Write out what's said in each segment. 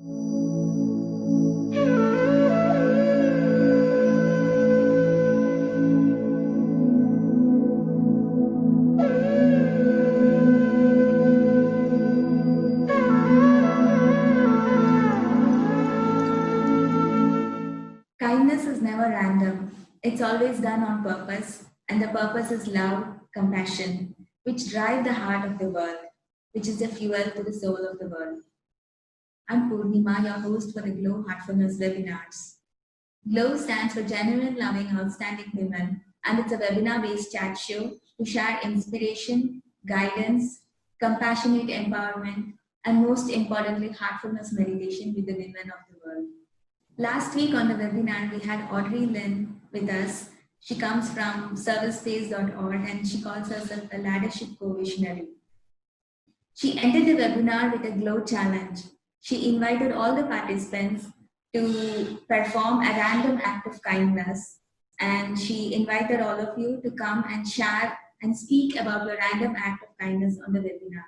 Kindness is never random. It's always done on purpose, and the purpose is love, compassion, which drive the heart of the world, which is the fuel to the soul of the world. I'm Purnima, your host for the Glow Heartfulness webinars. GLOW stands for Genuine Loving Outstanding Women, and it's a webinar based chat show to share inspiration, guidance, compassionate empowerment, and most importantly, heartfulness meditation with the women of the world. Last week on the webinar, we had Audrey Lynn with us. She comes from servicespace.org and she calls herself a Laddership Co-Visionary. She ended the webinar with a glow challenge. She invited all the participants to perform a random act of kindness, and she invited all of you to come and share and speak about your random act of kindness on the webinar.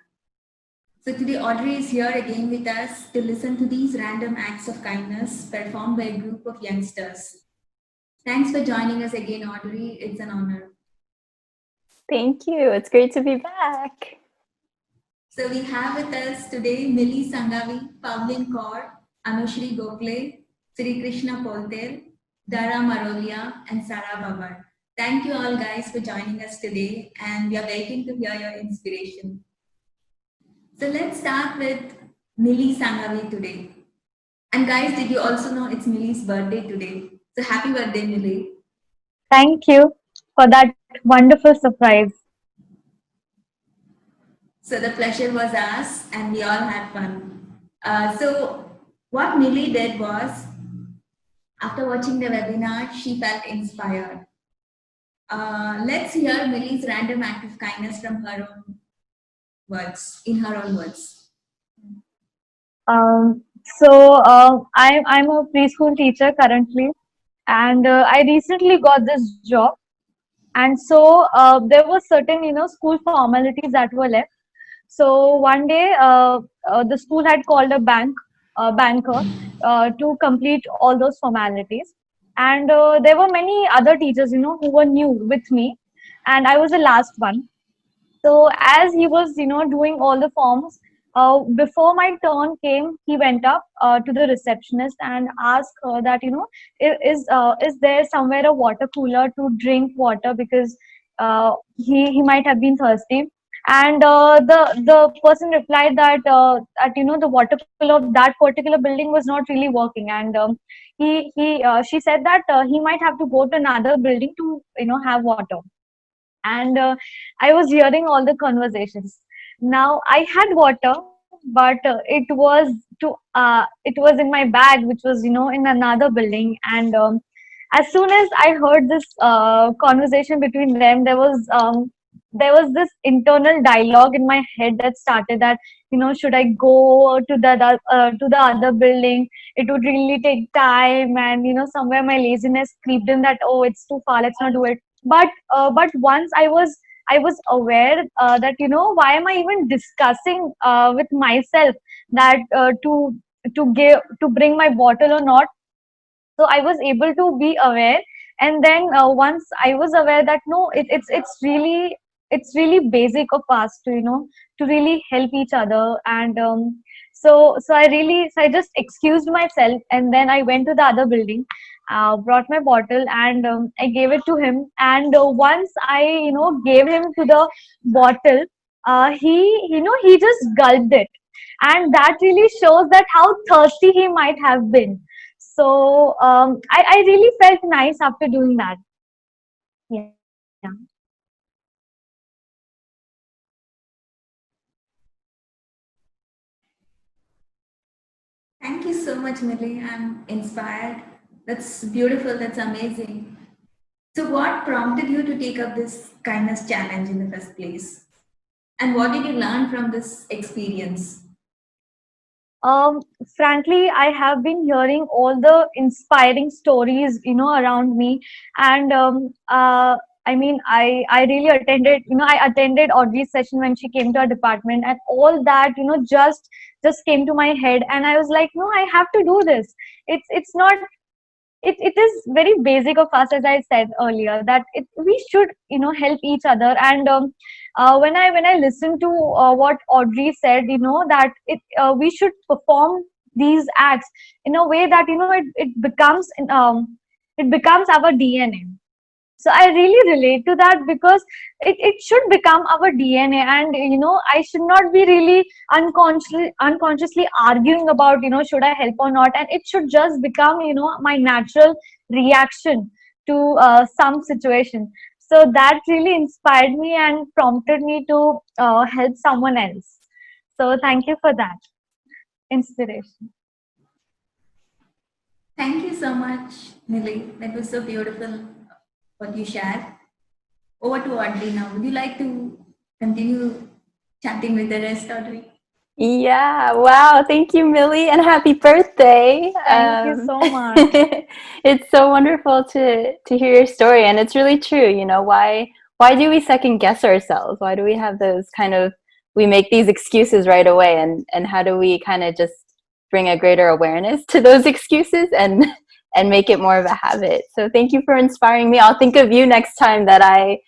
So today Audrey is here again with us to listen to these random acts of kindness performed by a group of youngsters. Thanks for joining us again, Audrey. It's an honor. Thank you. It's great to be back. So we have with us today Mili, Sanghavi, Pavleen, Kaur, Anushree, Gokhale, SriKrishna, Polthel, Dhara, Marolia, and Sara, Bubber. Thank you all guys for joining us today, and we are waiting to hear your inspiration. So let's start with Mili Sanghavi today. And guys, did you also know it's Mili's birthday today? So happy birthday, Mili. Thank you for that wonderful surprise. So the pleasure was ours and we all had fun. So what Mili did was, after watching the webinar, she felt inspired. Let's hear Mili's random act of kindness from her own words, in her own words. I'm a preschool teacher currently, and I recently got this job. And so there were certain, school formalities that were left. So one day, the school had called a banker, to complete all those formalities. And there were many other teachers, who were new with me, and I was the last one. So as he was, doing all the forms, before my turn came, he went up to the receptionist and asked her that, is there somewhere a water cooler to drink water, because he might have been thirsty. And the person replied that the water cooler of that particular building was not really working, and she said that he might have to go to another building to have water. And I was hearing all the conversations. Now I had water, but it was in my bag, which was in another building. And as soon as I heard this conversation between them, there was this internal dialogue in my head that started that, should I go to the other building? It would really take time, and somewhere my laziness creeped in that, oh, it's too far, let's not do it. But once I was aware that, why am I even discussing with myself that to bring my bottle or not. So I was able to be aware. And then once I was aware that no, it's really basic of us to to really help each other. And so I just excused myself, and then I went to the other building, brought my bottle, and I gave it to him. And once I gave him to the bottle, he he just gulped it, and that really shows that how thirsty he might have been. So I really felt nice after doing that. Yeah. Thank you so much, Mili. I'm inspired. That's beautiful. That's amazing. So what prompted you to take up this kindness challenge in the first place? And what did you learn from this experience? Frankly, I have been hearing all the inspiring stories, around me. And I mean, I really attended, I attended Audrey's session when she came to our department, and all that, just came to my head, and I was like, no, I have to do this. It's not, it is very basic of us, as I said earlier, that we should, help each other. And when I listened to what Audrey said, that we should perform these acts in a way that, it becomes our DNA. So I really relate to that, because it should become our DNA. And I should not be really unconsciously arguing about, should I help or not, and it should just become, my natural reaction to some situation. So that really inspired me and prompted me to help someone else. So thank you for that inspiration. Thank you so much, Mili. That was so beautiful what you shared. Over to Audrey now. Would you like to continue chatting with the rest, Audrey? Yeah, wow. Thank you, Mili, and happy birthday. Thank you so much. It's so wonderful to hear your story, and it's really true. Why do we second guess ourselves? Why do we have those we make these excuses right away, and how do we kind of just bring a greater awareness to those excuses and make it more of a habit? So thank you for inspiring me. I'll think of you next time that I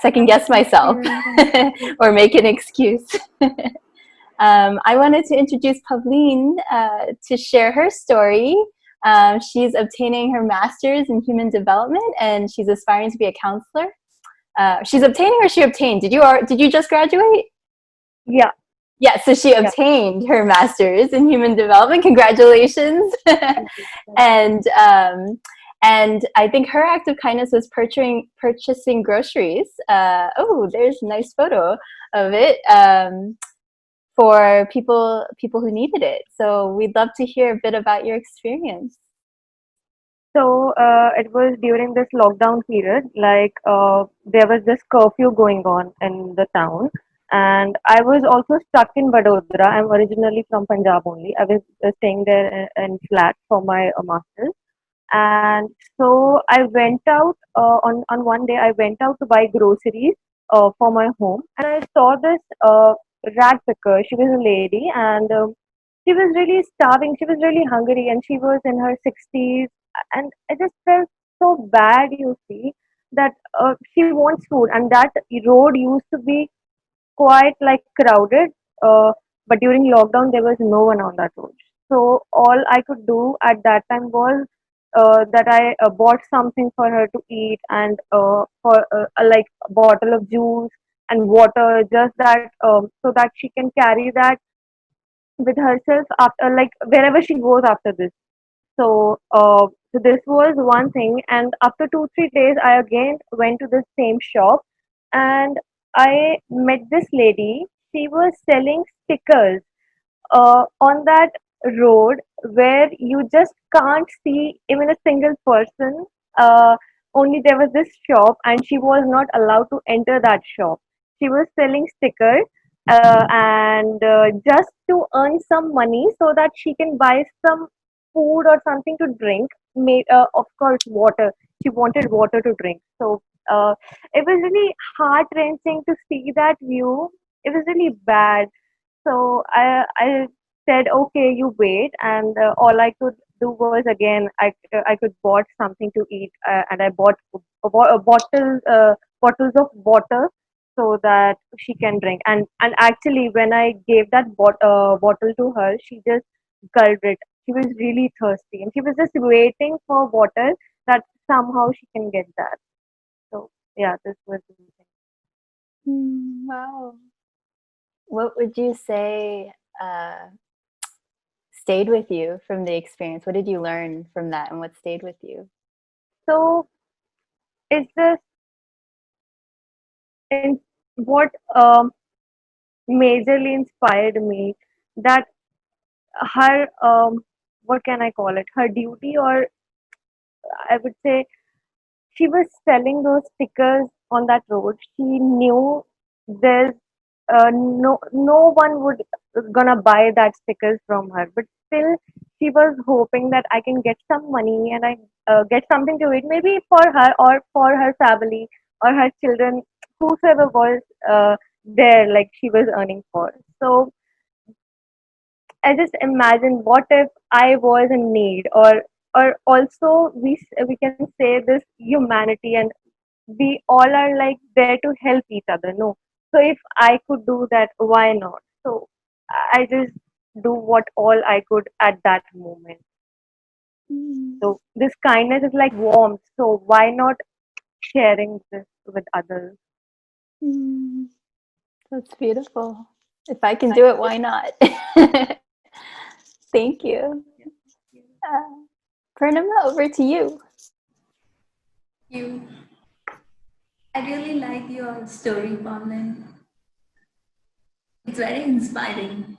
second guess myself or make an excuse. I wanted to introduce Pavleen to share her story. She's obtaining her master's in human development, and she's aspiring to be a counselor. She's obtaining, or she obtained? Did you just graduate? Yeah. Yeah, so she obtained her master's in human development. Congratulations. And I think her act of kindness was purchasing groceries. There's a nice photo of it. For people who needed it. So we'd love to hear a bit about your experience. So it was during this lockdown period, there was this curfew going on in the town, and I was also stuck in Vadodara. I'm originally from Punjab only. I was staying there in flat for my master's, and so I went out on one day. I went out to buy groceries for my home, and I saw this rat picker. She was a lady, and she was really starving. She was really hungry, and she was in her 60s. And I just felt so bad, you see, that she wants food, and that road used to be quite like crowded. But during lockdown, there was no one on that road. So all I could do at that time was that I bought something for her to eat, and for like a bottle of juice and water, just that so that she can carry that with herself after, like, wherever she goes after this. So this was one thing, and after 2 3 days, I again went to the same shop, and I met this lady. She was selling stickers on that road where you just can't see even a single person. Uh, Only there was this shop, and she was not allowed to enter that shop. She was selling stickers, and just to earn some money so that she can buy some food or something to drink. Of course, water. She wanted water to drink. So it was really heart wrenching to see that view. It was really bad. So I said, okay, you wait, and all I could do was, again, I could bought something to eat, and I bought bottles of water so that she can drink. And actually, when I gave that bottle to her, she just gulped it. She was really thirsty, and she was just waiting for water, that somehow she can get that. So yeah, this was the thing. Wow. What would you say stayed with you from the experience? What did you learn from that, and what stayed with you? So it's just in what majorly inspired me, that her what can I call it? Her duty, or I would say, she was selling those stickers on that road. She knew there's no one would gonna buy that stickers from her, but still she was hoping that I can get some money, and I get something to eat, maybe for her or for her family, or her children, whosoever was there, like she was earning for. So I just imagine what if I was in need, or also we can say this humanity, and we all are like there to help each other. No, so if I could do that, why not? So I just do what all I could at that moment. So this kindness is like warmth. So why not sharing this with others? Mm, that's beautiful. If I can do it, why not? Thank you. Purnima, over to you. You. I really like your story, Pavleen. It's very inspiring.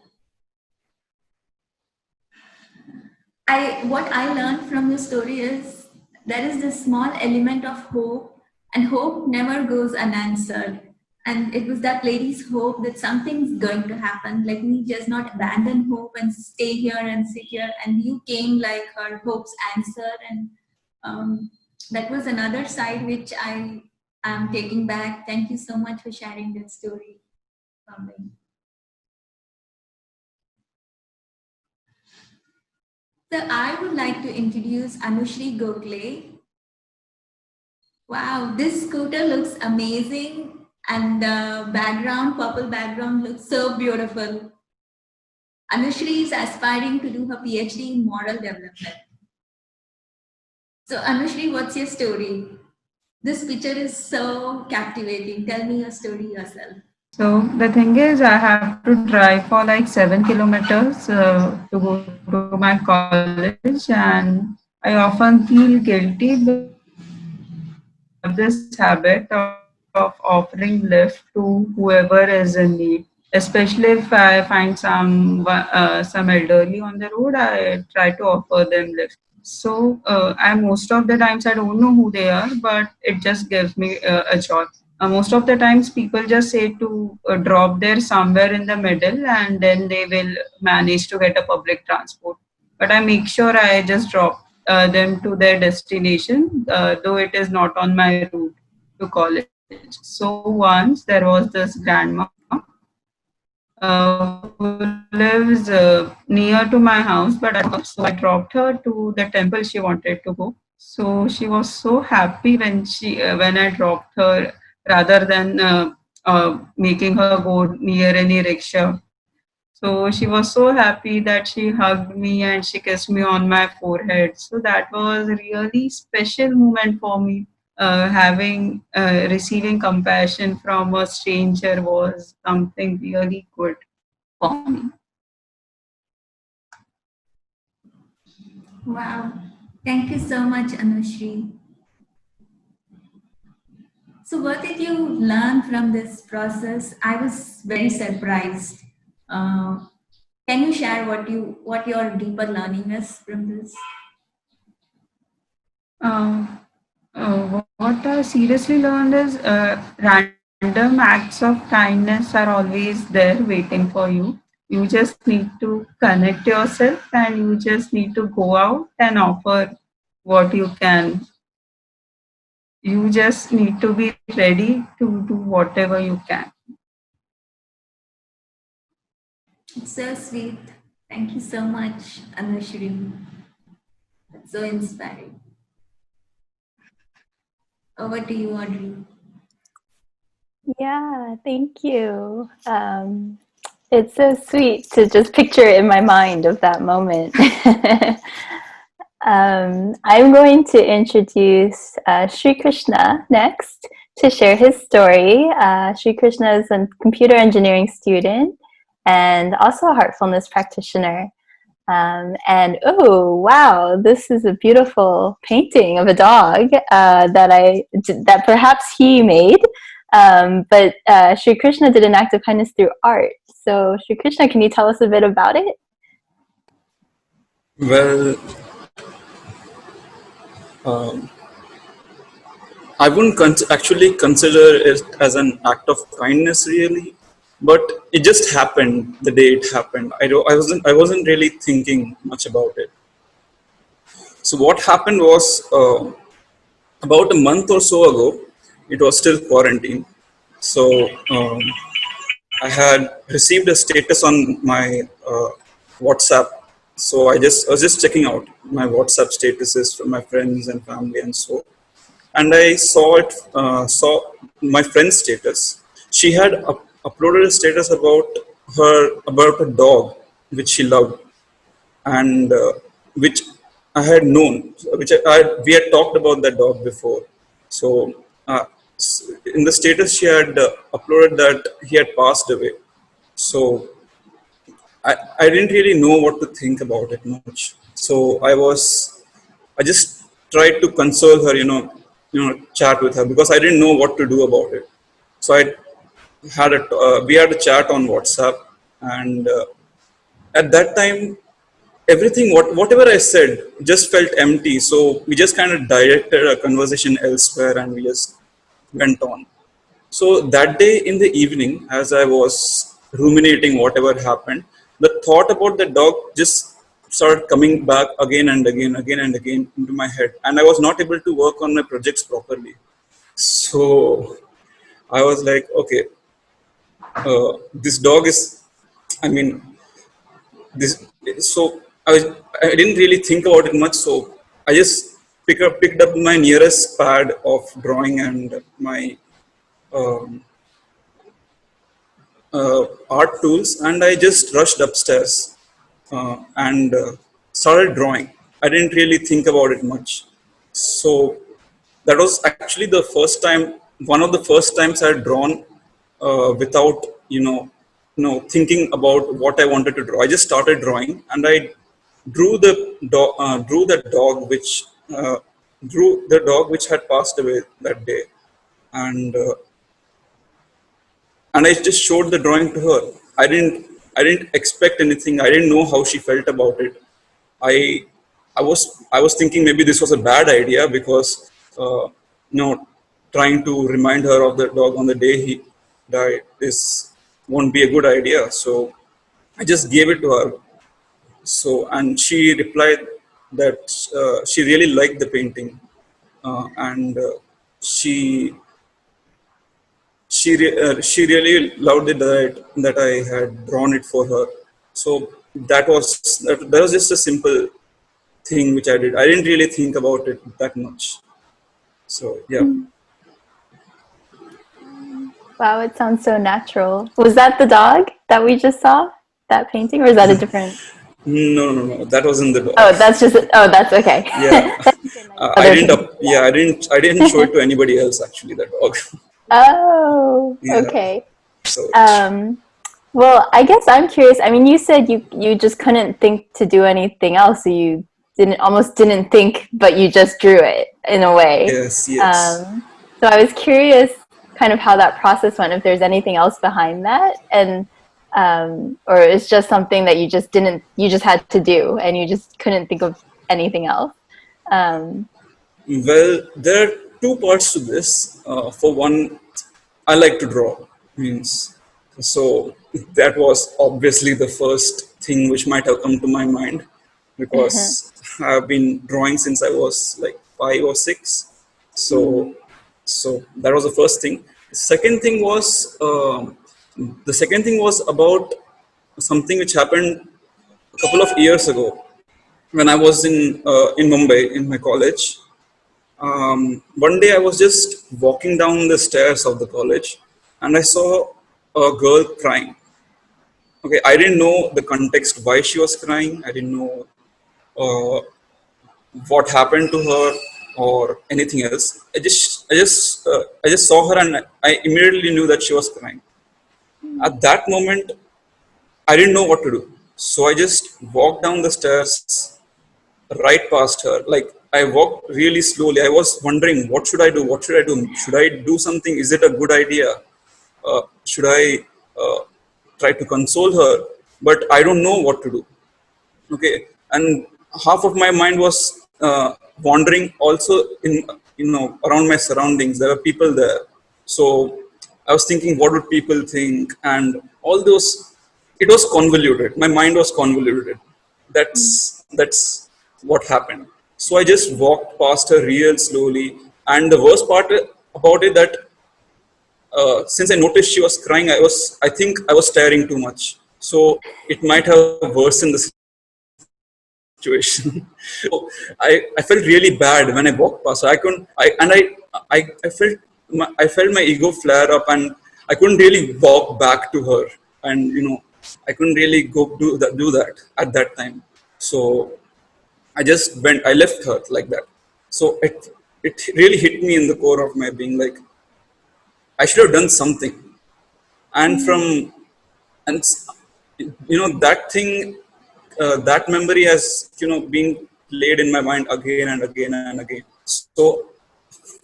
What I learned from your story is there is this small element of hope, and hope never goes unanswered. And it was that lady's hope that something's going to happen. Let me just not abandon hope and stay here and sit here. And you came like her hope's answer. And that was another side which I am taking back. Thank you so much for sharing that story, Pavleen. So I would like to introduce Anushree Gokhale. Wow, this scooter looks amazing, and the background, purple background, looks so beautiful. Anushree is aspiring to do her PhD in moral development. So Anushree, what's your story? This picture is so captivating. Tell me your story yourself. So the thing is, I have to drive for like 7 kilometers to go to my college, and I often feel guilty because I have this habit of offering lift to whoever is in need. Especially if I find some elderly on the road, I try to offer them lift. So I most of the times I don't know who they are, but it just gives me a joy. Most of the times people just say to drop there somewhere in the middle, and then they will manage to get a public transport. But I make sure I just drop them to their destination, though it is not on my route to college. So once there was this grandma who lives near to my house, but I don't know her. So I dropped her to the temple she wanted to go. So she was so happy when I dropped her, rather than making her go near any rickshaw. So she was so happy that she hugged me and she kissed me on my forehead. So that was a really special moment for me. Having receiving compassion from a stranger was something really good for me. Wow. Thank you so much, Anushree. So what did you learn from this process? I was very surprised. Uh, can you share what your deeper learning is from this? What I seriously learned is random acts of kindness are always there waiting for you. You just need to connect yourself, and you just need to go out and offer what you can. You just need to be ready to do whatever you can. It's so sweet. Thank you so much, Anushree. It's so inspiring. Over to you, Audrey. Yeah, thank you. It's so sweet to just picture it in my mind of that moment. I'm going to introduce SriKrishna next to share his story. SriKrishna is a computer engineering student and also a heartfulness practitioner. And oh wow, this is a beautiful painting of a dog that perhaps he made. But SriKrishna did an act of kindness through art. So SriKrishna, can you tell us a bit about it? Well, um, I wouldn't actually consider it as an act of kindness, really, but it just happened the day it happened. I wasn't really thinking much about it. So what happened was about a month or so ago, it was still quarantine. So I had received a status on my WhatsApp. So I was just checking out my WhatsApp statuses from my friends and family and so. And I saw my friend's status. She had uploaded a status about a dog which she loved, and which I had known, we had talked about that dog before. So in the status she had uploaded that he had passed away. So I didn't really know what to think about it much. So I just tried to console her, chat with her, because I didn't know what to do about it. So we had a chat on WhatsApp, and at that time, whatever I said just felt empty. So we just kind of directed our conversation elsewhere, and we just went on. So that day in the evening, as I was ruminating whatever happened, the thought about the dog just started coming back again and again into my head, and I was not able to work on my projects properly. So I was like, okay, this dog is, I mean, this. So I didn't really think about it much. So I just picked up my nearest pad of drawing and my um, art tools, and I just rushed upstairs and started drawing. I didn't really think about it much. So that was actually one of the first times I had drawn without, thinking about what I wanted to draw. I just started drawing, and I drew uh, the dog which had passed away that day, and I just showed the drawing to her. I didn't expect anything. I didn't know how she felt about it. I I was thinking maybe this was a bad idea, because trying to remind her of the dog on the day he died, this won't be a good idea. So I just gave it to her. So, and she replied that she really liked the painting, and she really loved it that I had drawn it for her. So that was just a simple thing which I did. I didn't really think about it that much. So yeah. Wow, it sounds so natural. Was that the dog that we just saw? That painting, or is that a different? No. That wasn't the dog. Oh, that's just. Oh, that's okay. Yeah. I didn't show it to anybody else, actually, the dog. Oh, Yeah. okay. So Well, I guess I'm curious. I mean, you said you just couldn't think to do anything else, so you almost didn't think, but you just drew it in a way. yes. So I was curious, kind of how that process went. If there's anything else behind that, and or it's just something that you just had to do, and you just couldn't think of anything else. Well, there are two parts to this. For one, I like to draw. Means, so that was obviously the first thing which might have come to my mind, because I've been drawing since I was like 5 or 6. So that was the first thing. The second thing was about something which happened a couple of years ago when I was in Mumbai in my college. One day I was just walking down the stairs of the college, and I saw a girl crying. Okay, I didn't know the context why she was crying. I didn't know uh, what happened to her or anything else. I just saw her, and I immediately knew that she was crying. At that moment, I didn't know what to do. So I just walked down the stairs right past her. Like, I walked really slowly. I was wondering, what should I do? What should I do? Should I do something? Is it a good idea? Should I try to console her? But I don't know what to do. Okay, and half of my mind was wandering also around my surroundings. There were people there, so I was thinking, what would people think, and all those. It was convoluted. My mind was convoluted. That's what happened. So I just walked past her real slowly, and the worst part about it that since I noticed she was crying, I think I was staring too much. So it might have worsened the situation. So I felt really bad when I walked past. So I couldn't. I felt my ego flare up, and I couldn't really walk back to her. And I couldn't really go do that at that time. So I just went. I left her like that. So it really hit me in the core of my being. Like I should have done something. And from and that thing, that memory has been played in my mind again and again and again. So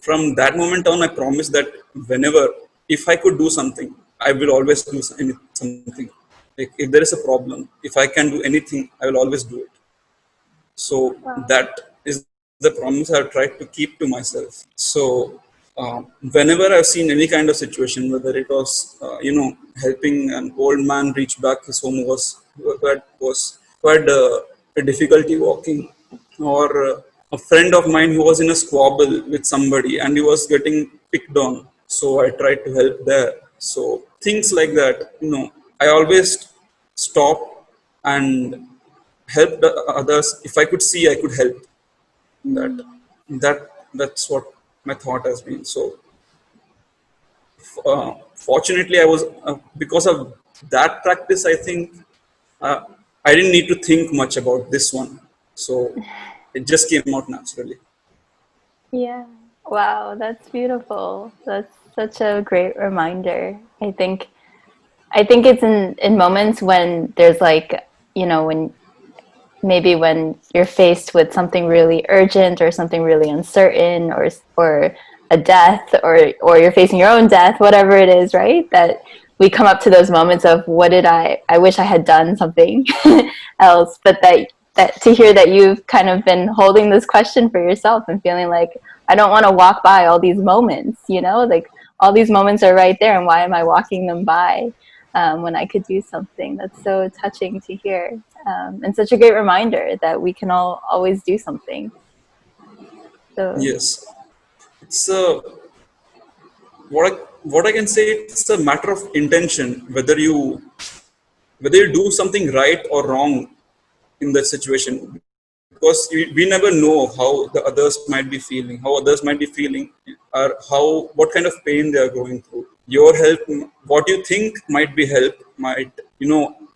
from that moment on, I promised that whenever, if I could do something, I will always do something. Like if there is a problem, if I can do anything, I will always do it. So that is the promise I've tried to keep to myself. So whenever I've seen any kind of situation, whether it was helping an old man reach back his home who had a difficulty walking, or a friend of mine who was in a squabble with somebody and he was getting picked on, so I tried to help there. So things like that, I always stop and help the others. If I could see, I could help. That's what my thought has been. So fortunately, I was because of that practice, I think uh, I didn't need to think much about this one. So it just came out naturally. Yeah. Wow, that's beautiful. That's such a great reminder. I think it's in moments when there's like, when maybe when you're faced with something really urgent or something really uncertain, or a death, or you're facing your own death, whatever it is, right? That we come up to those moments of I wish I had done something else, but that to hear that you've kind of been holding this question for yourself and feeling like, I don't want to walk by all these moments, like all these moments are right there, and why am I walking them by when I could do something? That's so touching to hear, and such a great reminder that we can all always do something. So Yes, it's what I can say. It's a matter of intention, whether you do something right or wrong in that situation, because we never know how the others might be feeling, or what kind of pain they are going through. Your help, what you think might be help, might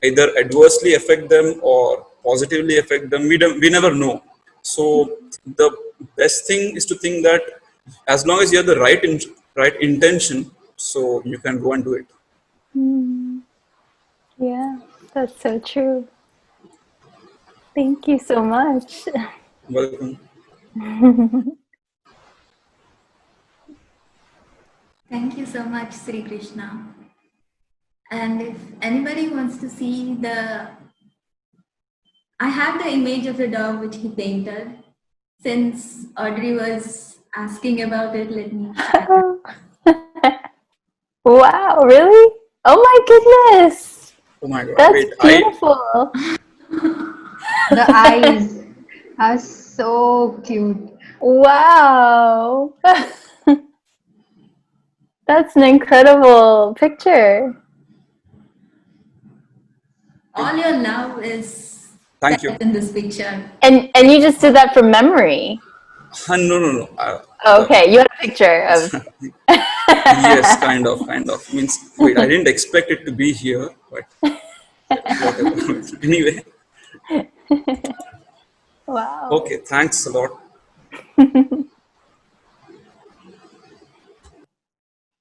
either adversely affect them or positively affect them. We never know. So the best thing is to think that as long as you have the right intention, so you can go and do it. yeah, that's so true. Thank you so much. Welcome. Thank you so much, SriKrishna. And if anybody wants to see I have the image of the dog which he painted. Since Audrey was asking about it, let me Wow, really? Oh my goodness. Oh my God! That's Wait, beautiful. The eyes are so cute. Wow. That's an incredible picture. all your love is Thank you. set in this picture. And you just did that from memory. No. Okay, you had a picture of. Yes, kind of. Means, wait, I didn't expect it to be here, but whatever. Anyway, Wow. okay, thanks a lot.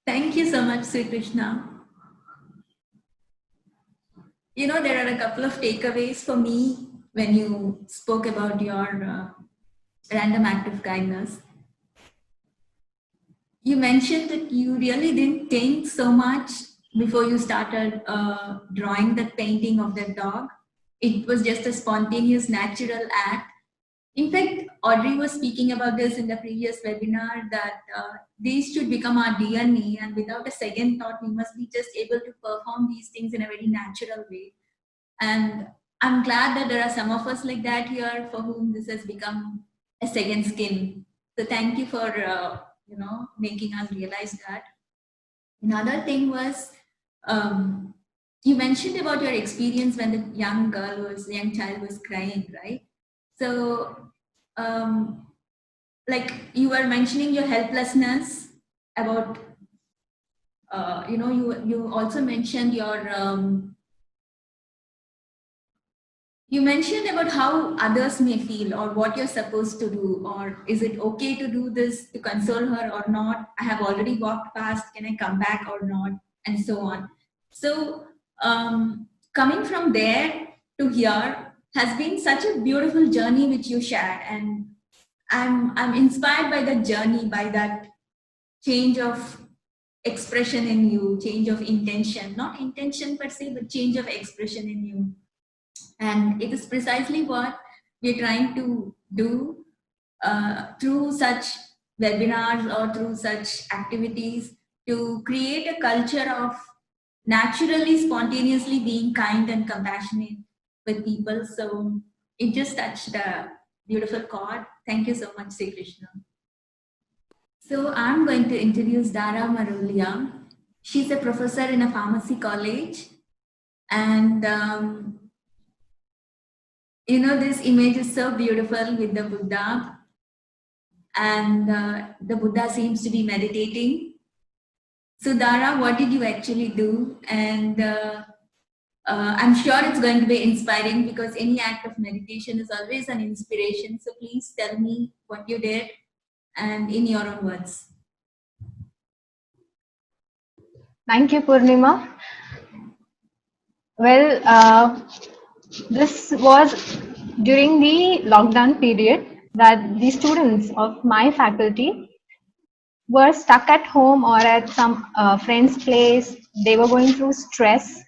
Thank you so much, SriKrishna. There are a couple of takeaways for me when you spoke about your random act of kindness. You mentioned that you really didn't think so much before you started drawing that painting of that dog. It was just a spontaneous, natural act. In fact, Audrey was speaking about this in the previous webinar, that these should become our DNA, and without a second thought, we must be just able to perform these things in a very natural way. And I'm glad that there are some of us like that here for whom this has become a second skin. So thank you for making us realize that. Another thing was, you mentioned about your experience when the young child was crying, right? So, like you were mentioning your helplessness about, you also mentioned you mentioned about how others may feel or what you're supposed to do, or is it okay to do this to console her or not? I have already walked past, can I come back or not? And so on. So coming from there to here has been such a beautiful journey which you shared, and I'm inspired by that journey, by that change of expression in you, change of intention, not intention per se, but change of expression in you. And it is precisely what we're trying to do through such webinars or through such activities, to create a culture of naturally, spontaneously being kind and compassionate with people. So it just touched a beautiful chord. Thank you so much, SriKrishna. So I'm going to introduce Dhara Marolia. She's a professor in a pharmacy college, and this image is so beautiful with the Buddha, and the Buddha seems to be meditating. So Dhara, what did you actually do? And I'm sure it's going to be inspiring, because any act of meditation is always an inspiration. So please tell me what you did, and in your own words. Thank you, Purnima. Well, this was during the lockdown period that the students of my faculty were stuck at home or at some friend's place. They were going through stress.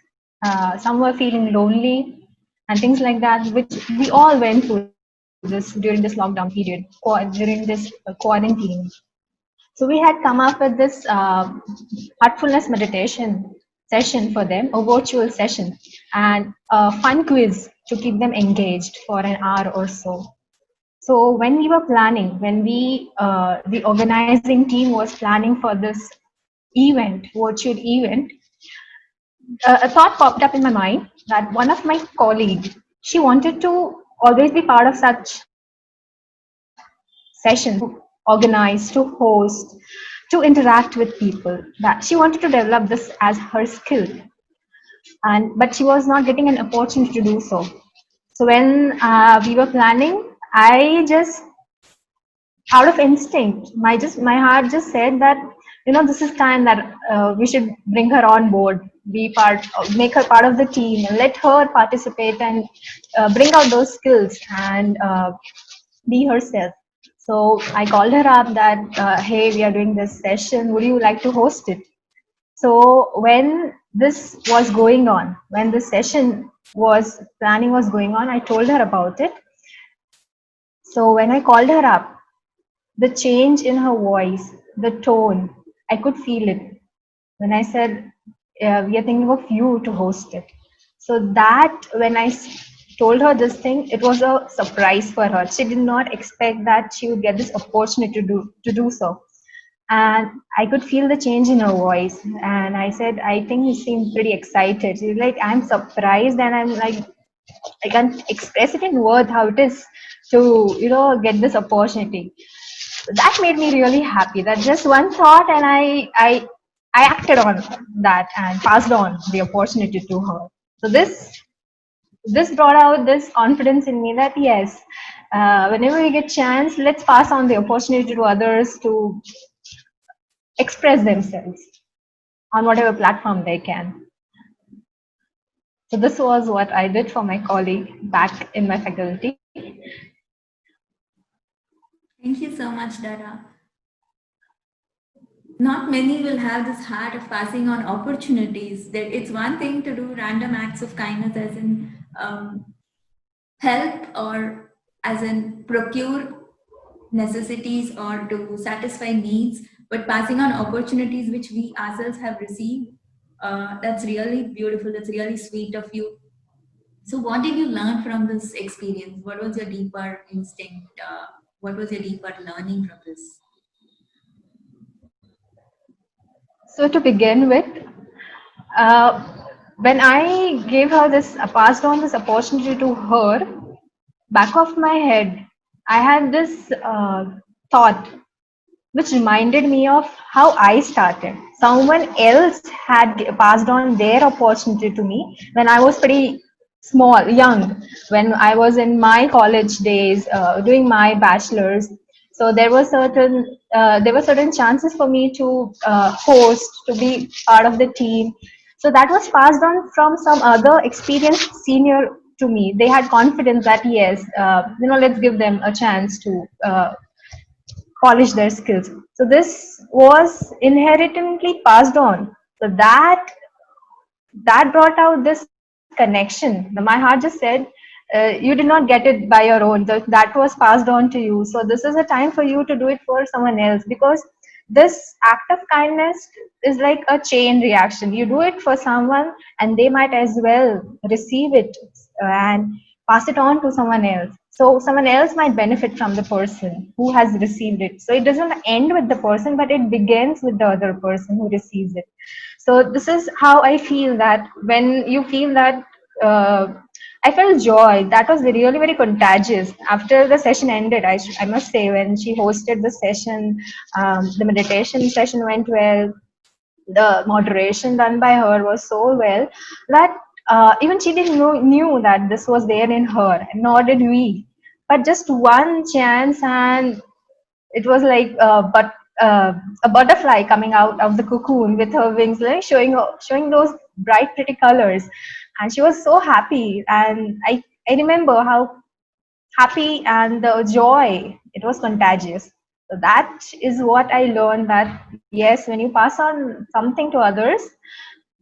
Some were feeling lonely and things like that, which we all went through this during this lockdown period, during this quarantine. So we had come up with this heartfulness meditation session for them, a virtual session, and a fun quiz to keep them engaged for an hour or so. So when we were planning, when the organizing team was planning for this event, virtual event, a thought popped up in my mind that one of my colleagues, she wanted to always be part of such sessions, to organize, to host, to interact with people. That she wanted to develop this as her skill, but she was not getting an opportunity to do so. So when we were planning, I just, out of instinct, my heart just said that this is time that we should bring her on board, make her part of the team, and let her participate and bring out those skills and be herself. So I called her up that, hey, we are doing this session. Would you like to host it? So when this was going on, when the session planning was going on, I told her about it. So when I called her up, the change in her voice, the tone, I could feel it. When I said, we are thinking of you to host it. So that, when I told her this thing, it was a surprise for her. She did not expect that she would get this opportunity to do so. And I could feel the change in her voice. And I said, I think you seem pretty excited. She's like, I'm surprised, and I'm like, I can't express it in words how it is to, get this opportunity. That made me really happy. That just one thought, and I acted on that and passed on the opportunity to her. So this brought out this confidence in me that yes, whenever we get chance, let's pass on the opportunity to others to express themselves on whatever platform they can. So this was what I did for my colleague back in my faculty. Thank you so much, Dhara. Not many will have this heart of passing on opportunities. That it's one thing to do random acts of kindness, as in help, or as in procure necessities or to satisfy needs, but passing on opportunities which we ourselves have received, that's really beautiful. That's really sweet of you. So what did you learn from this experience? What was your deeper instinct? What was your deeper learning from this? So to begin with, uh, when I gave her this, passed on this opportunity to her, back of my head, I had this thought which reminded me of how I started. Someone else had passed on their opportunity to me when I was pretty small, young, when I was in my college days, doing my bachelor's. So there were certain chances for me to host, to be part of the team. So that was passed on from some other experienced senior to me. They had confidence that yes, let's give them a chance to polish their skills. So this was inherently passed on. So that brought out this connection. My heart just said, you did not get it by your own. That was passed on to you. So this is a time for you to do it for someone else, because this act of kindness is like a chain reaction. You do it for someone and they might as well receive it and pass it on to someone else. So someone else might benefit from the person who has received it. So it doesn't end with the person, but it begins with the other person who receives it. So this is how I feel, that when you feel that, I felt joy that was really very contagious. After the session ended, I must say, when she hosted the session, the meditation session went well. The moderation done by her was so well that even she didn't knew that this was there in her, nor did we. But just one chance, and it was like a butterfly coming out of the cocoon with her wings, like showing those bright, pretty colors, and she was so happy. And I remember how happy and the joy, it was contagious. So that is what I learned, that yes, when you pass on something to others,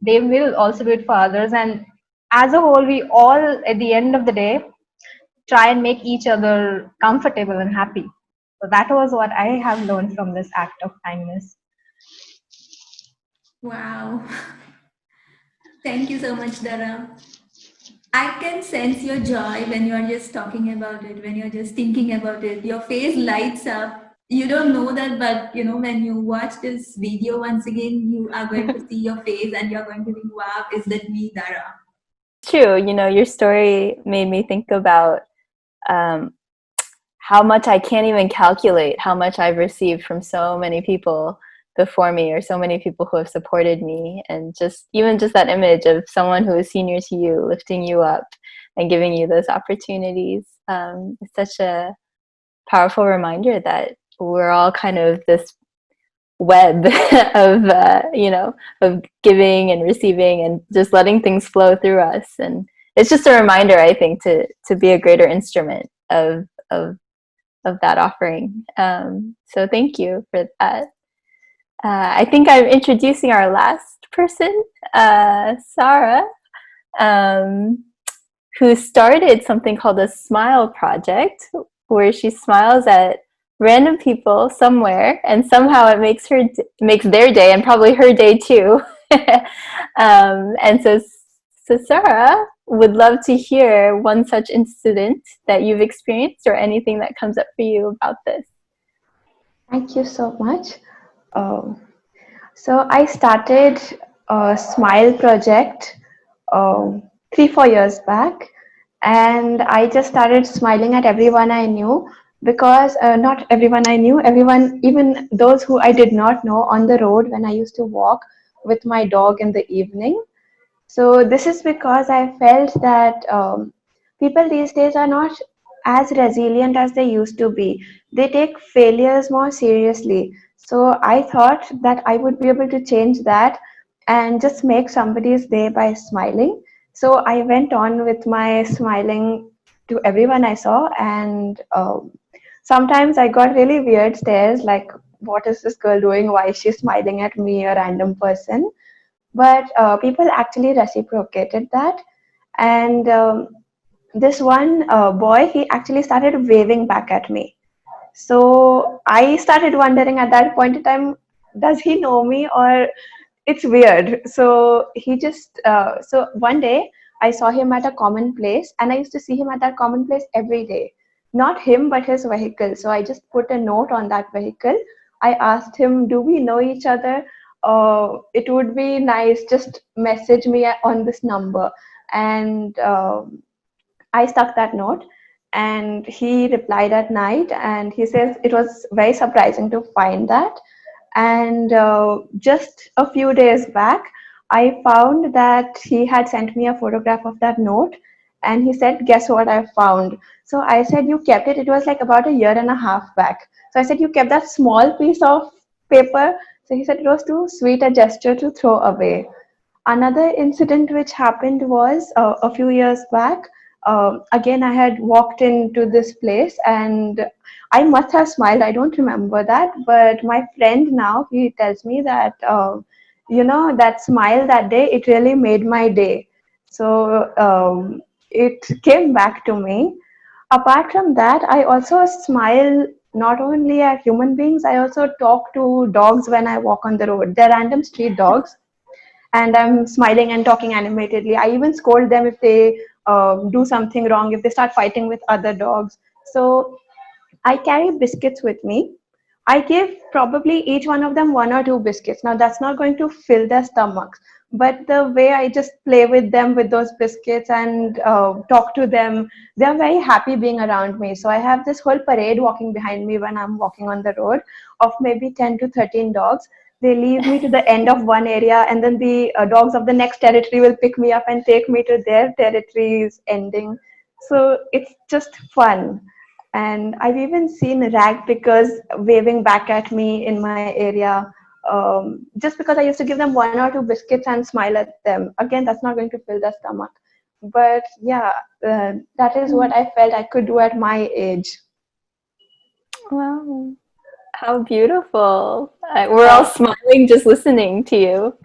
they will also do it for others. And as a whole, we all at the end of the day try and make each other comfortable and happy. So that was what I have learned from this act of kindness. Wow. Thank you so much, Dhara. I can sense your joy when you're just talking about it, when you're just thinking about it. Your face lights up. You don't know that, but when you watch this video once again, you are going to see your face and you're going to think, wow, is that me, Dhara? True. Your story made me think about how much I can't even calculate how much I've received from so many people before me, or so many people who have supported me. And just that image of someone who is senior to you lifting you up and giving you those opportunities is such a powerful reminder that we're all kind of this web of of giving and receiving and just letting things flow through us. And it's just a reminder, I think, to be a greater instrument of that offering. So thank you for that. I think I'm introducing our last person, Sara, who started something called a Smile Project, where she smiles at random people somewhere, and somehow it makes their day, and probably her day too. And so Sara would love to hear one such incident that you've experienced, or anything that comes up for you about this. Thank you so much. So I started a Smile project 3-4 years back, and I just started smiling at everyone I knew, because not everyone I knew, everyone, even those who I did not know, on the road when I used to walk with my dog in the evening. So this is because I felt that people these days are not as resilient as they used to be. They take failures more seriously. So I thought that I would be able to change that and just make somebody's day by smiling. So I went on with my smiling to everyone I saw, and sometimes I got really weird stares, like, what is this girl doing? Why is she smiling at me, a random person? But people actually reciprocated that. And this one boy, he actually started waving back at me. So I started wondering at that point in time, does he know me, or it's weird? So he just, so one day I saw him at a common place, and I used to see him at that common place every day. Not him, but his vehicle. So I just put a note on that vehicle. I asked him, do we know each other? it would be nice, just message me on this number. And I stuck that note, and he replied at night, and he says it was very surprising to find that. And just a few days back, I found that he had sent me a photograph of that note, and he said, "Guess what I found?" So I said, "You kept it." It was like about a year and a half back. So I said, "You kept that small piece of paper?" So he said, "It was too sweet a gesture to throw away." Another incident which happened was a few years back. Again, I had walked into this place and I must have smiled. I don't remember that, but my friend now, he tells me that, that smile that day, it really made my day. So it came back to me. Apart from that, I also smile not only at human beings, I also talk to dogs when I walk on the road. They're random street dogs, and I'm smiling and talking animatedly. I even scold them if they do something wrong, if they start fighting with other dogs. So I carry biscuits with me. I give probably each one of them one or two biscuits. Now, that's not going to fill their stomachs, but the way I just play with them with those biscuits and talk to them, they're very happy being around me. So I have this whole parade walking behind me when I'm walking on the road of maybe 10 to 13 dogs. They leave me to the end of one area, and then the dogs of the next territory will pick me up and take me to their territory's ending. So it's just fun. And I've even seen rag pickers waving back at me in my area, just because I used to give them one or two biscuits and smile at them. Again, that's not going to fill their stomach. But yeah, that is what I felt I could do at my age. Wow. How beautiful. We're all smiling just listening to you.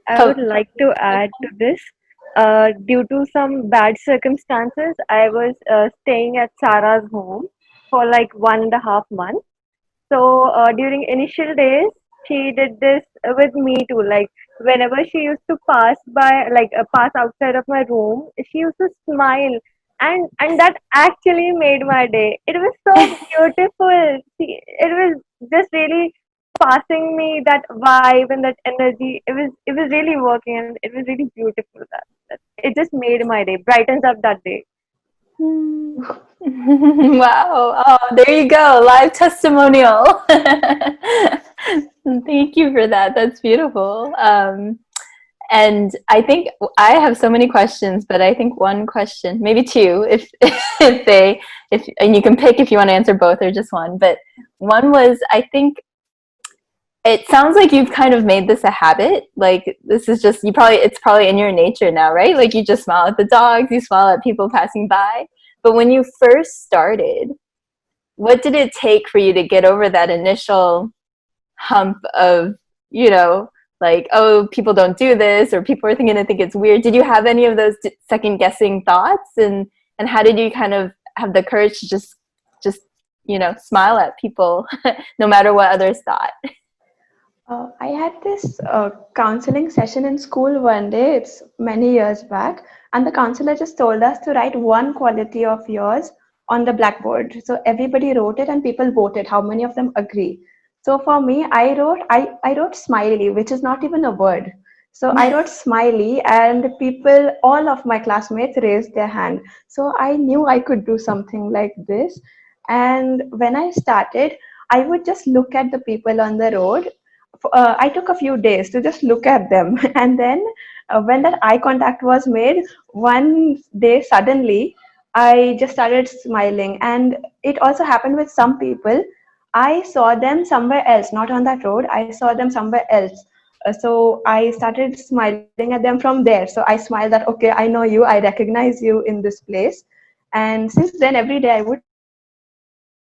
I would like to add to this. Due to some bad circumstances, I was staying at Sara's home for like 1.5 months. So during initial days, she did this with me too. Like whenever she used to pass by, like pass outside of my room, she used to smile, and that actually made my day. It was so beautiful. It was just really passing me that vibe and that energy. It was really working, and it was really beautiful. That it just made my day, brightens up that day. Wow. Oh, there you go. Live testimonial. Thank you for that. That's beautiful. And I think I have so many questions, but I think one question, maybe two, if and you can pick if you want to answer both or just one. But one was, I think it sounds like you've kind of made this a habit. Like this is just it's probably in your nature now, right? Like you just smile at the dogs, you smile at people passing by. But when you first started, what did it take for you to get over that initial hump of, like, oh, people don't do this, or people are going to think it's weird? Did you have any of those second guessing thoughts? And how did you kind of have the courage to just smile at people no matter what others thought? I had this counseling session in school one day, it's many years back, and the counselor just told us to write one quality of yours on the blackboard. So everybody wrote it and people voted how many of them agree. So for me, I wrote smiley, which is not even a word. So I wrote smiley, and all of my classmates raised their hand. So I knew I could do something like this. And when I started, I would just look at the people on the road. I took a few days to just look at them, and then when that eye contact was made, one day suddenly I just started smiling. And it also happened with some people. I saw them somewhere else, not on that road. I saw them somewhere else. So I started smiling at them from there. So I smiled that, okay, I know you, I recognize you in this place. And since then, every day I would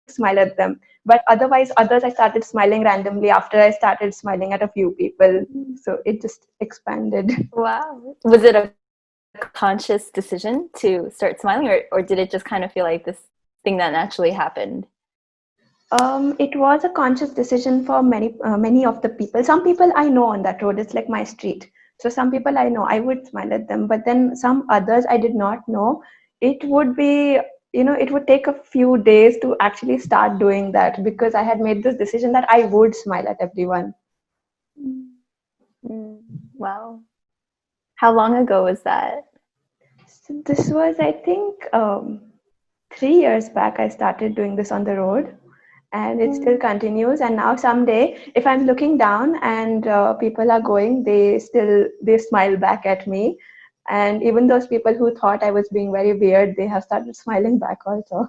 smile at them. But otherwise, others I started smiling randomly after I started smiling at a few people. So it just expanded. Wow. Was it a conscious decision to start smiling, or did it just kind of feel like this thing that naturally happened? It was a conscious decision for many of the people. Some people I know on that road. It's like my street. So some people I know, I would smile at them. But then some others I did not know. It would be, it would take a few days to actually start doing that, because I had made this decision that I would smile at everyone. Wow. How long ago was that? So this was, I think, 3 years back. I started doing this on the road, and it still continues. And now someday, if I'm looking down and people are going, they smile back at me. And even those people who thought I was being very weird, they have started smiling back also.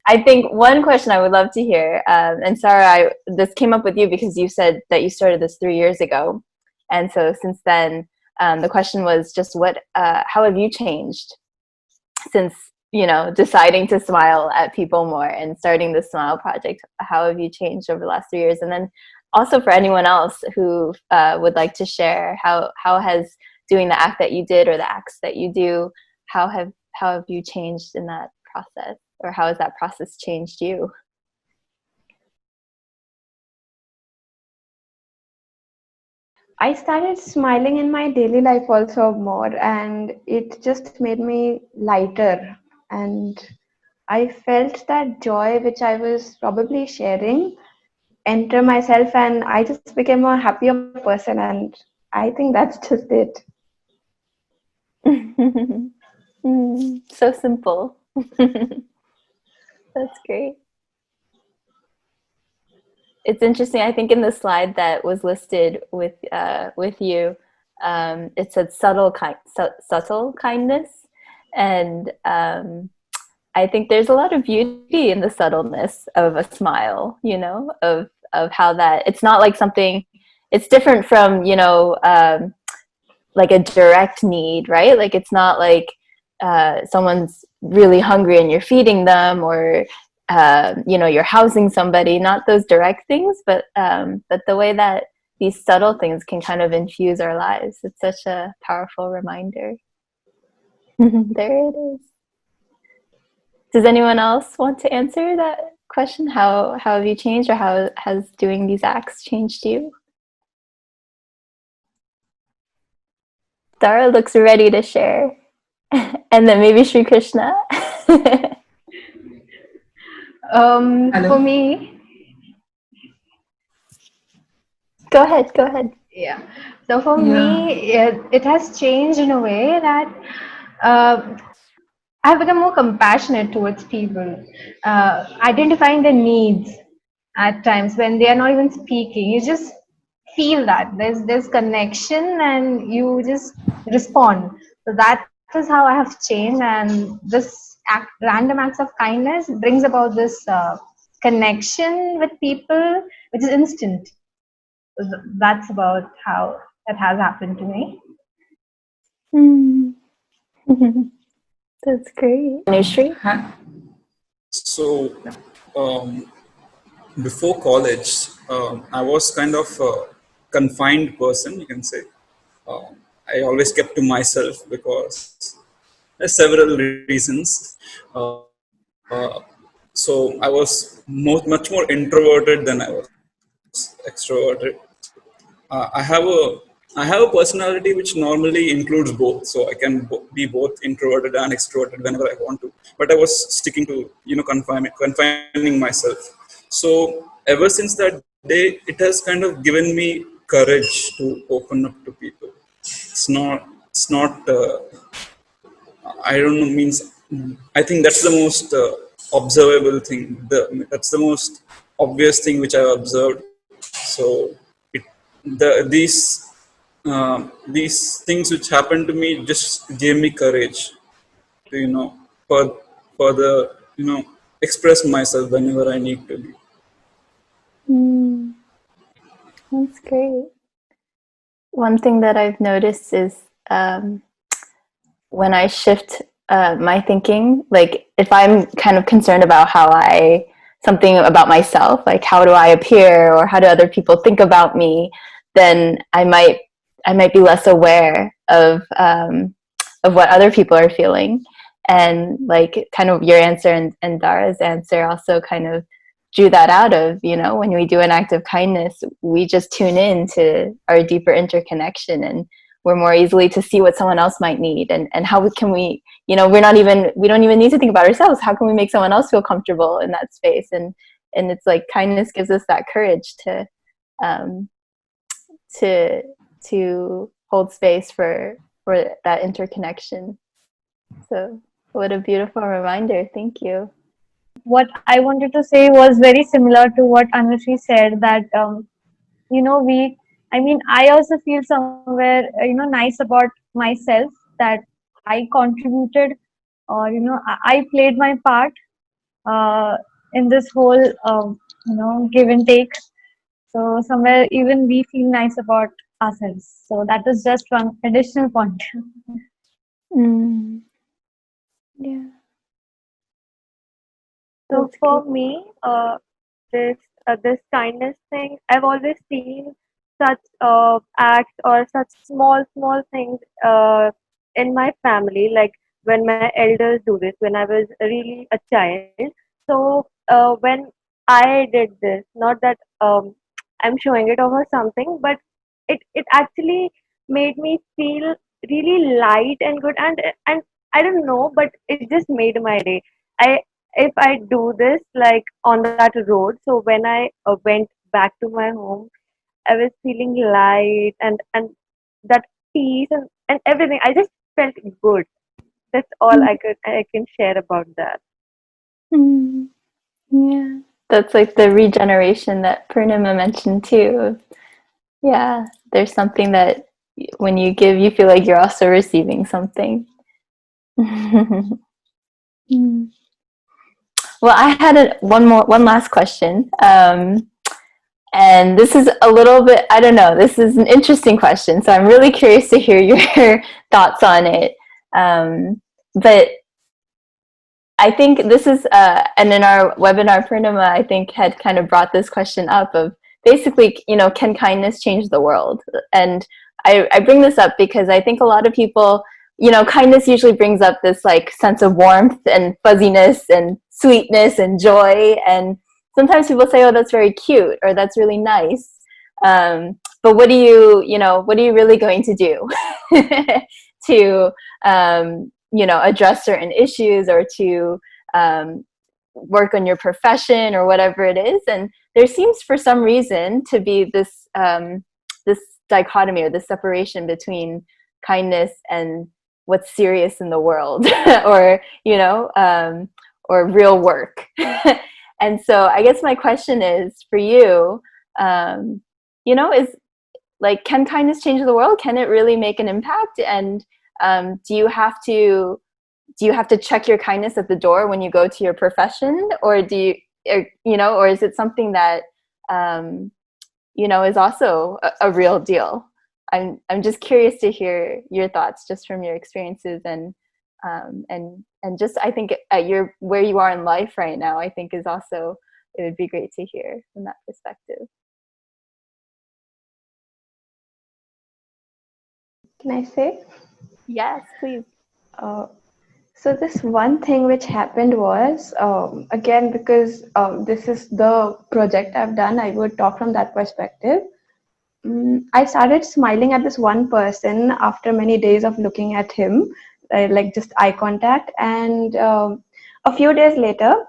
I think one question I would love to hear, and Sara, this came up with you because you said that you started this 3 years ago. And so since then, the question was just how have you changed since, deciding to smile at people more and starting the Smile Project? How have you changed over the last 3 years? And then also for anyone else who would like to share, how has doing the act that you did or the acts that you do, how have you changed in that process? Or how has that process changed you? I started smiling in my daily life also more, and it just made me lighter. And I felt that joy which I was probably sharing enter myself, and I just became a happier person. And I think that's just it. So simple. That's great. It's interesting. I think in the slide that was listed with you, it said subtle kindness, and I think there's a lot of beauty in the subtleness of a smile. Of how that it's not like something. It's different from like a direct need, right? Like it's not like someone's really hungry and you're feeding them, or you're housing somebody. Not those direct things, but the way that these subtle things can kind of infuse our lives. It's such a powerful reminder. There it is. Does anyone else want to answer that question? How have you changed, or how has doing these acts changed you? Dhara looks ready to share. And then maybe SriKrishna. For me, Go ahead. yeah. So for me, it has changed in a way that I've become more compassionate towards people, identifying their needs at times when they are not even speaking. You just feel that there's connection, and you just respond. So that is how I have changed, and this random acts of kindness brings about this connection with people, which is instant. So that's about how that has happened to me. That's great. Anushree? So, before college, I was kind of a confined person, you can say. I always kept to myself because there's several reasons. So I was much more introverted than I was extroverted. I have a personality which normally includes both, so I can be both introverted and extroverted whenever I want to. But I was sticking to confining myself. So ever since that day, it has kind of given me courage to open up to people. It's not. I don't know. I think that's the most observable thing. That's the most obvious thing which I've observed. So these things which happened to me just gave me courage to further express myself whenever I need to be. That's great. One thing that I've noticed is when I shift my thinking, like if I'm kind of concerned about something about myself, like how do I appear or how do other people think about me, then I might be less aware of what other people are feeling. And like kind of your answer and Dhara's answer also kind of drew that out of, when we do an act of kindness, we just tune in to our deeper interconnection, and we're more easily to see what someone else might need, and how can we, we don't even need to think about ourselves. How can we make someone else feel comfortable in that space? And it's like kindness gives us that courage to to hold space for that interconnection. So what a beautiful reminder. Thank you. What I wanted to say was very similar to what Anushree said, that I also feel somewhere nice about myself, that I contributed, or I played my part in this whole give and take. So somewhere even we feel nice about ourselves. So that is just one additional point. Yeah. So That's for great. me, this kindness thing, I've always seen such acts or such small things in my family. Like when my elders do this, when I was really a child. So when I did this, not that I'm showing it off or something, but it actually made me feel really light and good, and I don't know, but it just made my day. I if I do this like on that road, so when I went back to my home, I was feeling light and that peace and everything. I just felt good. That's all I can share about that. Mm. Yeah. That's like the regeneration that Purnima mentioned too. Yeah. There's something that when you give, you feel like you're also receiving something. Mm. Well, I had one last question. And this is a little bit, I don't know, this is an interesting question. So I'm really curious to hear your thoughts on it. But I think this is, and in our webinar, Purnima, I think had kind of brought this question up of basically, can kindness change the world? And I bring this up because I think a lot of people, kindness usually brings up this like sense of warmth and fuzziness and sweetness and joy. And sometimes people say, oh, that's very cute, or that's really nice. But what are you really going to do to, address certain issues, or to work on your profession, or whatever it is? And there seems, for some reason, to be this this dichotomy, or this separation between kindness and what's serious in the world, or or real work. And so I guess my question is for you, is like, can kindness change the world? Can it really make an impact? And do you have to check your kindness at the door when you go to your profession, or or is it something that is also a real deal? I'm just curious to hear your thoughts, just from your experiences, and just, I think at where you are in life right now, I think is also, it would be great to hear from that perspective. Can I say? Yes, please. So this one thing which happened was, again, because this is the project I've done, I would talk from that perspective. I started smiling at this one person after many days of looking at him, like just eye contact. And a few days later,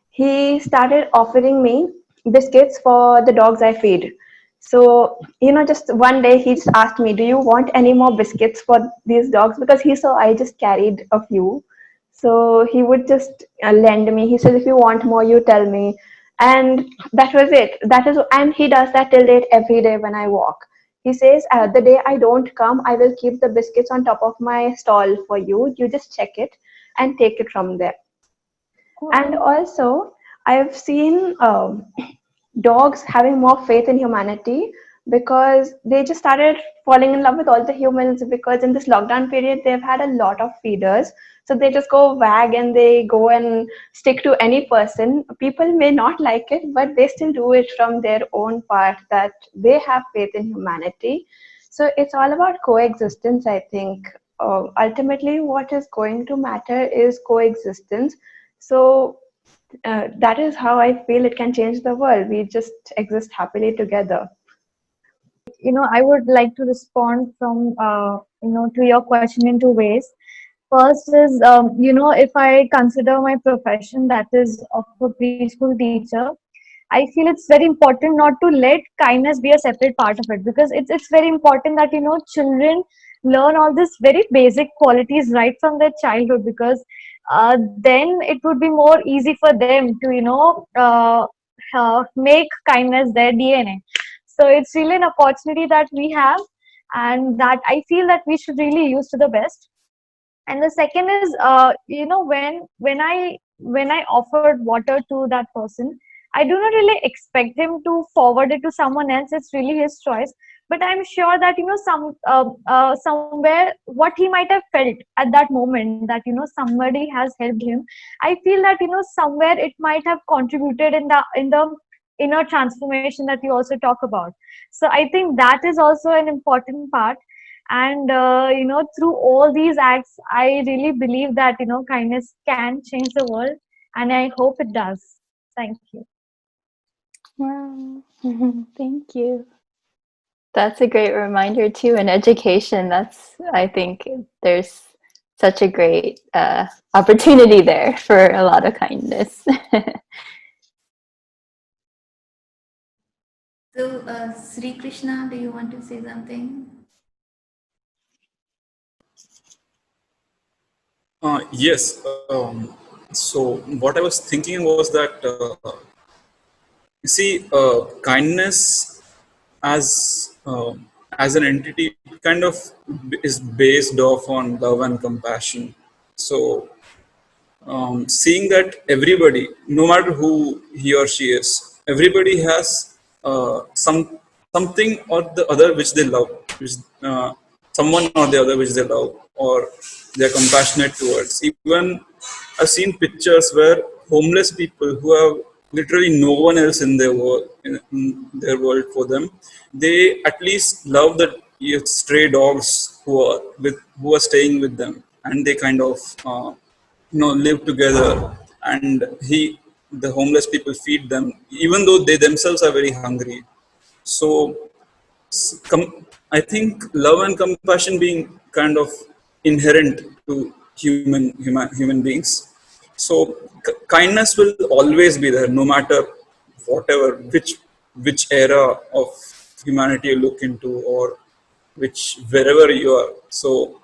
he started offering me biscuits for the dogs I feed. So, just one day he just asked me, do you want any more biscuits for these dogs? Because he saw I just carried a few. So he would just lend me. He said, if you want more, you tell me. And that was it. And he does that till date every day when I walk. He says, the day I don't come, I will keep the biscuits on top of my stall for you. You just check it and take it from there. And also, I've seen dogs having more faith in humanity, because they just started falling in love with all the humans, because in this lockdown period, they've had a lot of feeders. So they just go wag and they go and stick to any person. People may not like it, but they still do it from their own part, that they have faith in humanity. So it's all about coexistence, I think. Ultimately, what is going to matter is coexistence. So that is how I feel it can change the world. We just exist happily together. I would like to respond from to your question in two ways. First is, if I consider my profession, that is of a preschool teacher, I feel it's very important not to let kindness be a separate part of it, because it's very important that children learn all these very basic qualities right from their childhood, because then it would be more easy for them to make kindness their DNA. So it's really an opportunity that we have, and that I feel that we should really use to the best. And the second is, when I offered water to that person, I do not really expect him to forward it to someone else. It's really his choice. But I'm sure that somewhere what he might have felt at that moment, that somebody has helped him. I feel that somewhere it might have contributed in the inner transformation that you also talk about. So I think that is also an important part. And through all these acts, I really believe that kindness can change the world, and I hope it does. Thank you. Wow. Thank you. That's a great reminder too. In education, I think there's such a great opportunity there for a lot of kindness. So, SriKrishna, do you want to say something? Yes. So what I was thinking was that you see, kindness as an entity kind of is based off on love and compassion. So seeing that everybody, no matter who he or she is, everybody has something or the other which they love, which someone or the other which they love, or they're compassionate towards. Even I've seen pictures where homeless people who have literally no one else in their world, in their world for them, they at least love the stray dogs who are staying with them, and they kind of live together, and the homeless people feed them even though they themselves are very hungry. So I think love and compassion being kind of inherent to human beings. So kindness will always be there, no matter whatever, which era of humanity you look into, or which wherever you are. So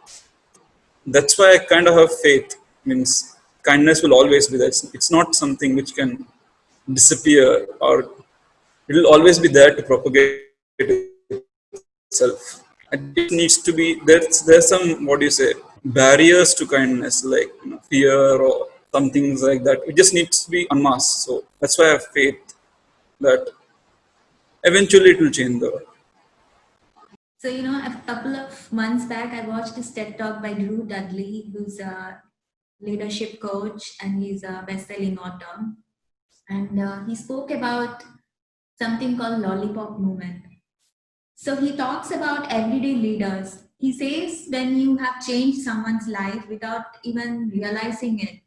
that's why I kind of have faith. Means kindness will always be there. It's not something which can disappear, or it will always be there to propagate itself. It just needs to be there's some, what do you say, barriers to kindness, like fear or some things like that. It just needs to be unmasked. So that's why I have faith that eventually it will change the world. So, a couple of months back, I watched this TED Talk by Drew Dudley, who's a leadership coach and he's a best-selling author. And he spoke about something called lollipop movement. So he talks about everyday leaders. He says when you have changed someone's life without even realizing it,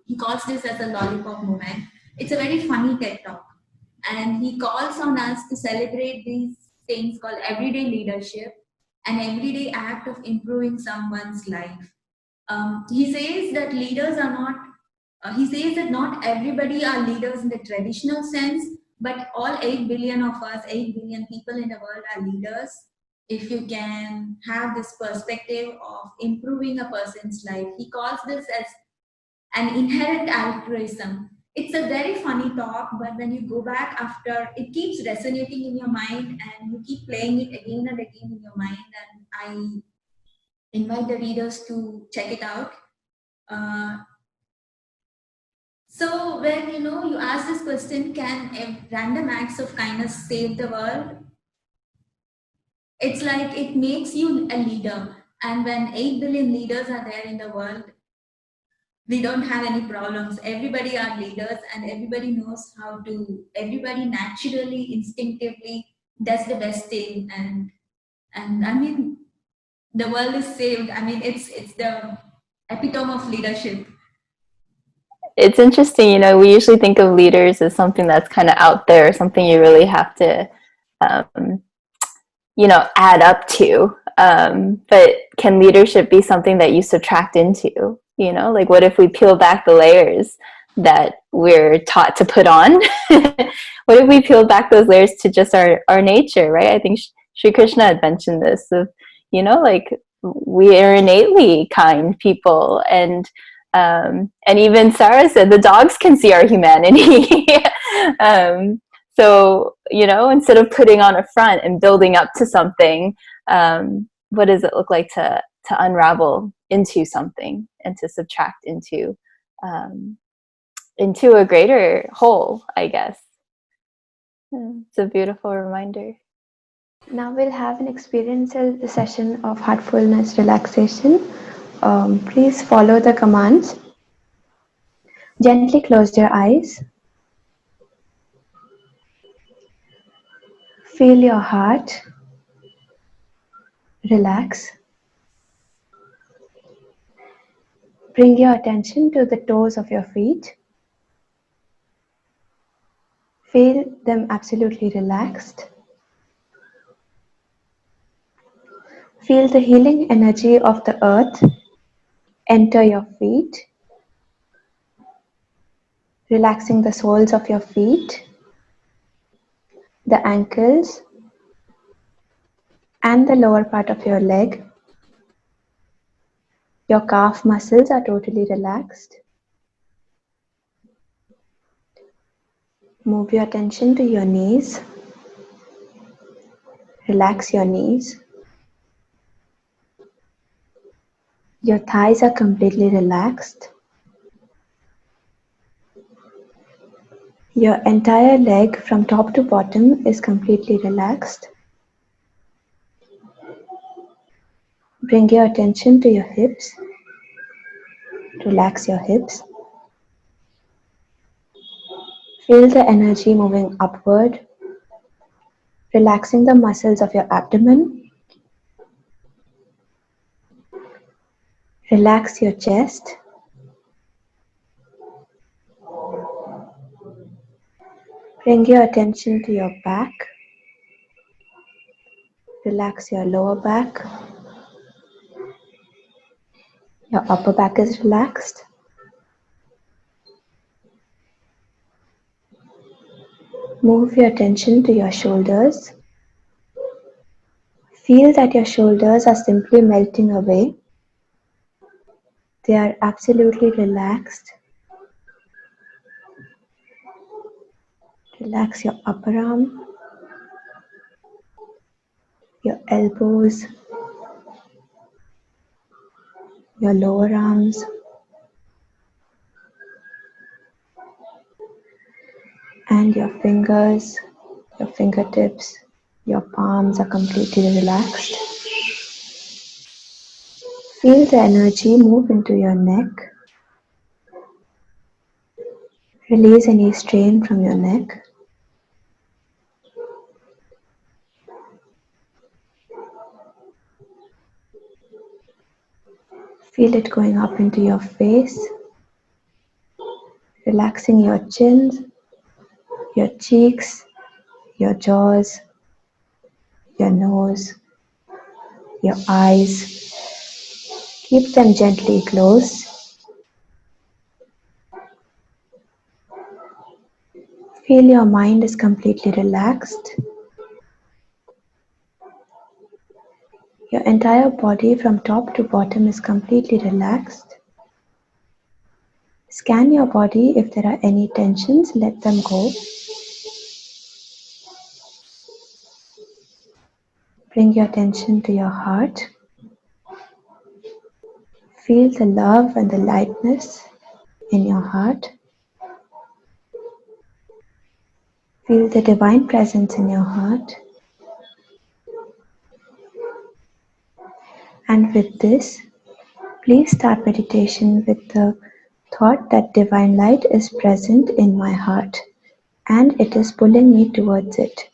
he calls this as a lollipop movement. It's a very funny TED Talk. And he calls on us to celebrate these things called everyday leadership, an everyday act of improving someone's life. He says that leaders are not, he says that not everybody are leaders in the traditional sense, but all 8 billion of us, 8 billion people in the world are leaders. If you can have this perspective of improving a person's life, he calls this as an inherent altruism. It's a very funny talk, but when you go back after, it keeps resonating in your mind and you keep playing it again and again in your mind. And I invite the readers to check it out. So when you ask this question, can random acts of kindness save the world? It's like it makes you a leader. And when 8 billion leaders are there in the world, we don't have any problems. Everybody are leaders and everybody knows how to, everybody naturally, instinctively does the best thing. And I mean, the world is saved. I mean, it's the epitome of leadership. It's interesting, we usually think of leaders as something that's kind of out there, something you really have to, add up to. But can leadership be something that you subtract into? Like what if we peel back the layers? that we're taught to put on? What if we peel back those layers to just our nature, right? I think SriKrishna had mentioned this of, like we are innately kind people, and even Sara said the dogs can see our humanity. So, instead of putting on a front and building up to something, what does it look like to unravel into something and to subtract into a greater whole, I guess. It's a beautiful reminder. Now we'll have an experiential session of heartfulness relaxation. Please follow the commands. Gently close your eyes. Feel your heart. Relax. Bring your attention to the toes of your feet. Feel them absolutely relaxed. Feel the healing energy of the earth enter your feet, relaxing the soles of your feet, the ankles, and the lower part of your leg. Your calf muscles are totally relaxed. Move your attention to your knees. Relax your knees. Your thighs are completely relaxed. Your entire leg from top to bottom is completely relaxed. Bring your attention to your hips. Relax your hips. Feel the energy moving upward, relaxing the muscles of your abdomen. Relax your chest. Bring your attention to your back. Relax your lower back. Your upper back is relaxed. Move your attention to your shoulders. Feel that your shoulders are simply melting away. They are absolutely relaxed. Relax your upper arm, your elbows, your lower arms, and your fingers, your fingertips, your palms are completely relaxed. Feel the energy move into your neck. Release any strain from your neck. Feel it going up into your face, relaxing your chin, your cheeks, your jaws, your nose, your eyes. Keep them gently closed. Feel your mind is completely relaxed. Your entire body from top to bottom is completely relaxed. Scan your body. If there are any tensions, let them go. Bring your attention to your heart. Feel the love and the lightness in your heart. Feel the divine presence in your heart. And with this, please start meditation with the thought that divine light is present in my heart and it is pulling me towards it.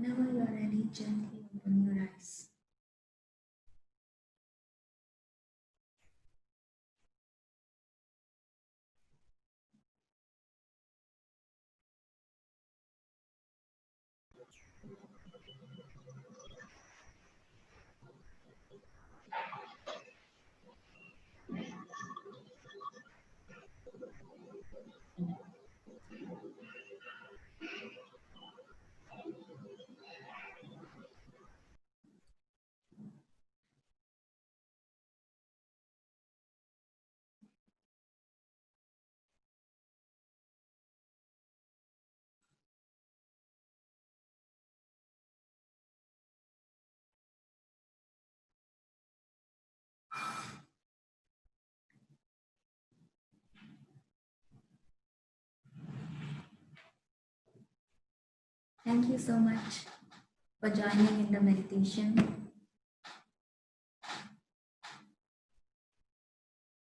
Whenever you're ready, gently open your eyes. Thank you so much for joining in the meditation.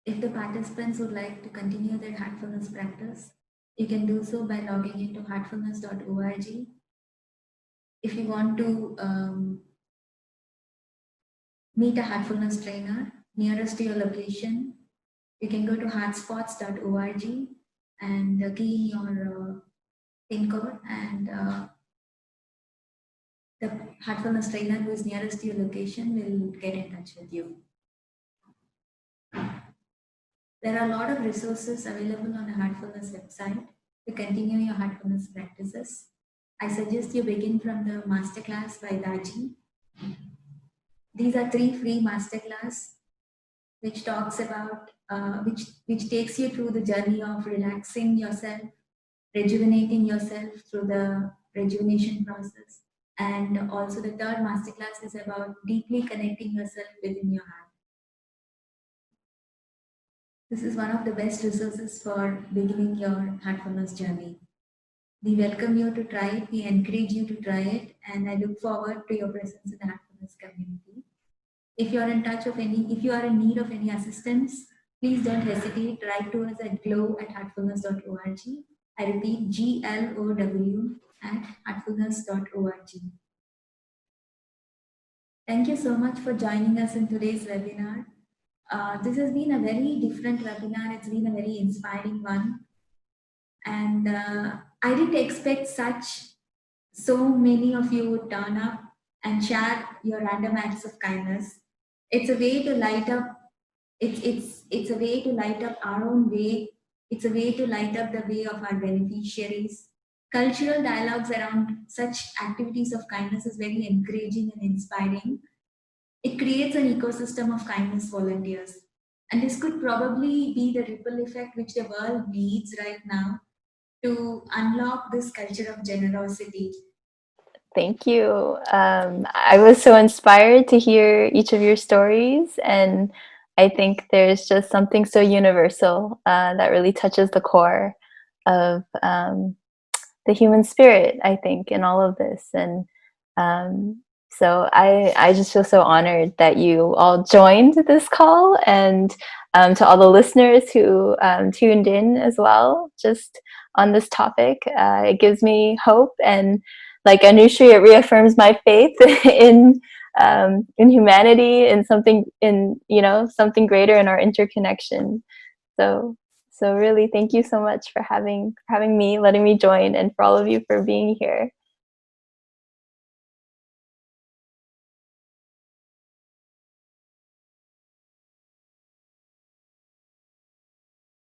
If the participants would like to continue their heartfulness practice, you can do so by logging into heartfulness.org. If you want to meet a heartfulness trainer nearest to your location, you can go to heartspots.org and key in your PIN code, and the heartfulness trainer who is nearest to your location will get in touch with you. There are a lot of resources available on the Heartfulness website to continue your heartfulness practices. I suggest you begin from the masterclass by Daji. These are 3 free masterclass which talks about which takes you through the journey of relaxing yourself, rejuvenating yourself through the rejuvenation process, and also the 3rd masterclass is about deeply connecting yourself within your heart. This is one of the best resources for beginning your heartfulness journey. We welcome you to try it, we encourage you to try it, and I look forward to your presence in the heartfulness community. If you are in need of any assistance, please don't hesitate. Write to us at glow@heartfulness.org. I repeat, glow@heartfulness.org. Thank you so much for joining us in today's webinar. This has been a very different webinar. It's been a very inspiring one. And I didn't expect so many of you would turn up and share your random acts of kindness. It's a way to light up. It's a way to light up our own way. It's a way to light up the way of our beneficiaries. Cultural dialogues around such activities of kindness is very encouraging and inspiring. It creates an ecosystem of kindness volunteers. And this could probably be the ripple effect which the world needs right now to unlock this culture of generosity. Thank you. I was so inspired to hear each of your stories, and I think there's just something so universal that really touches the core of the human spirit, I think, in all of this. And so I just feel so honored that you all joined this call, and to all the listeners who tuned in as well, just on this topic. It gives me hope, and like Anushree, it reaffirms my faith in humanity, in something greater in our interconnection. So really, thank you so much for having me, letting me join, and for all of you for being here.